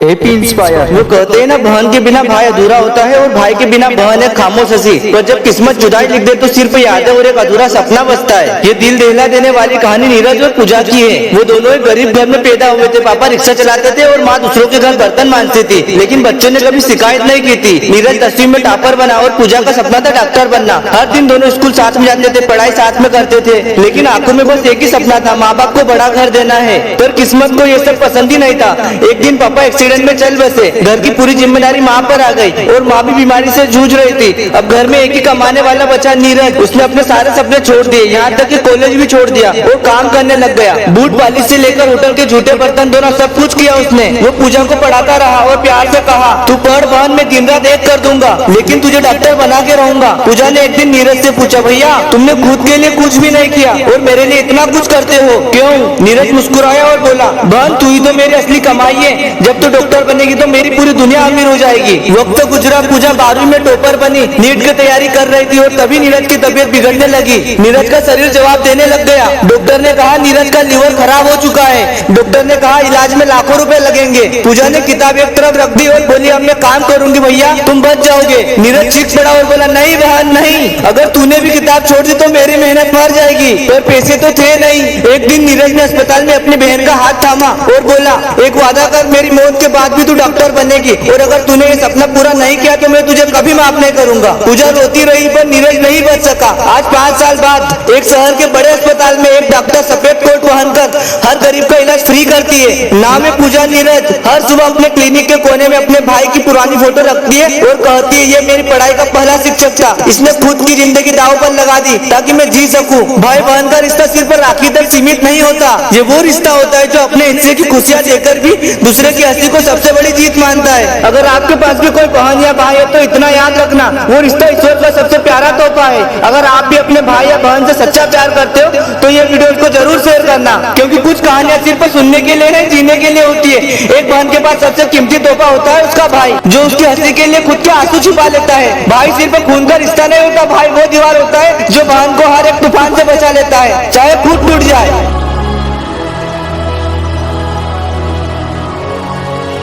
AP inspire. वो कहते हैं ना, बहन के बिना भाई अधूरा होता है और भाई के बिना बहन है खामोश हंसी। पर जब किस्मत जुदाई लिख दे तो सिर्फ यादें और एक अधूरा सपना बचता है। ये दिल दहला देने वाली कहानी नीरज और पूजा की है। वो दोनों एक गरीब घर में पैदा हुए थे। पापा रिक्शा चलाते थे और माँ दूसरों के घर बर्तन मांजती थी, लेकिन बच्चों ने कभी शिकायत नहीं की थी। नीरज 10वीं में टॉपर बना और पूजा का सपना था डॉक्टर बनना। हर दिन दोनों स्कूल साथ में जाते थे, पढ़ाई साथ में करते थे, लेकिन आंखों में बस एक ही सपना था, माँ बाप को बड़ा घर देना है। पर किस्मत को ये सब पसंद ही नहीं था। एक दिन पापा एक्सीडेंट में चल बसे। घर की पूरी जिम्मेदारी माँ पर आ गई और माँ भी बीमारी से जूझ रही थी। अब घर में एक ही कमाने वाला बचा नीरज। उसने अपने सारे सपने छोड़ दिए, यहाँ तक कि कॉलेज भी छोड़ दिया और काम करने लग गया। बूट पालिश से लेकर होटल के झूठे बर्तन धोना सब कुछ किया उसने। वो पूजा को पढ़ाता रहा और प्यार से कहा, तू पढ़ बहन, मैं दिन रात एक कर दूंगा, लेकिन तुझे डॉक्टर बना के रहूंगा। पूजा ने एक दिन नीरज से पूछा, भैया तुमने खुद के लिए कुछ भी नहीं किया और मेरे लिए इतना कुछ करते हो क्यों? नीरज मुस्कुराया और बोला, बहन तू ही तो मेरी असली कमाई है। जब तू डॉक्टर बनेगी तो मेरी पूरी दुनिया अमीर हो जाएगी। वक्त गुजरा, पूजा 12वीं में टॉपर बनी, नीट की तैयारी कर रही थी और तभी नीरज की तबीयत बिगड़ने लगी। नीरज का शरीर जवाब देने लग गया। डॉक्टर ने कहा नीरज का लीवर खराब हो चुका है। डॉक्टर ने कहा इलाज में लाखों रुपए लगेंगे। पूजा ने किताब एक तरफ रख दी और बोली, अब मैं काम करूंगी भैया, तुम बच जाओगे। नीरज चीख पड़ा और बोला, नहीं बहन नहीं, अगर तूने भी किताब छोड़ दी तो मेरी मेहनत मर जाएगी। पर पैसे तो थे नहीं। एक दिन नीरज ने अस्पताल में अपनी बहन का हाथ थामा और बोला, एक वादा कर, मेरी मौत के बाद भी तू डॉक्टर बनेगी और अगर तूने ये सपना पूरा नहीं किया तो मैं तुझे कभी माफ नहीं करूंगा। पूजा रोती रही पर नीरज नहीं बच सका। आज 5 साल बाद एक शहर के बड़े अस्पताल में एक डॉक्टर सफेद कोट पहनकर हर गरीब का इलाज फ्री करती है। नाम है पूजा। नीरज हर सुबह अपने क्लिनिक के कोने में अपने भाई की पुरानी फोटो रखती है और कहती है, ये मेरी पढ़ाई का पहला शिक्षक था, इसने खुद की जिंदगी दांव पर लगा दी ताकि मैं जी सकूं। भाई बहन का रिश्ता सिर्फ राखी तक सीमित नहीं होता, ये वो रिश्ता होता है जो अपने हिस्से की खुशियां देकर भी दूसरे की हंसी को सबसे बड़ी जीत मानता है। अगर आपके पास भी कोई बहन या भाई है तो इतना याद रखना, वो रिश्ता ईश्वर का सबसे प्यारा तोहफा है। अगर आप भी अपने भाई या बहन से सच्चा प्यार करते हो तो ये वीडियो को जरूर शेयर करना, क्योंकि कुछ कहानियां सिर्फ सुनने के लिए नहीं, जीने के लिए होती है। एक बहन के पास सबसे कीमती तोहफा होता है उसका भाई, जो उसकी हंसी के लिए खुद के आंसू छिपा लेता है। भाई सिर्फ खून का रिश्ता नहीं होता, भाई वो दीवार होता है जो बहन को हर एक तूफान से बचा लेता है, चाहे खुद टूट जाए।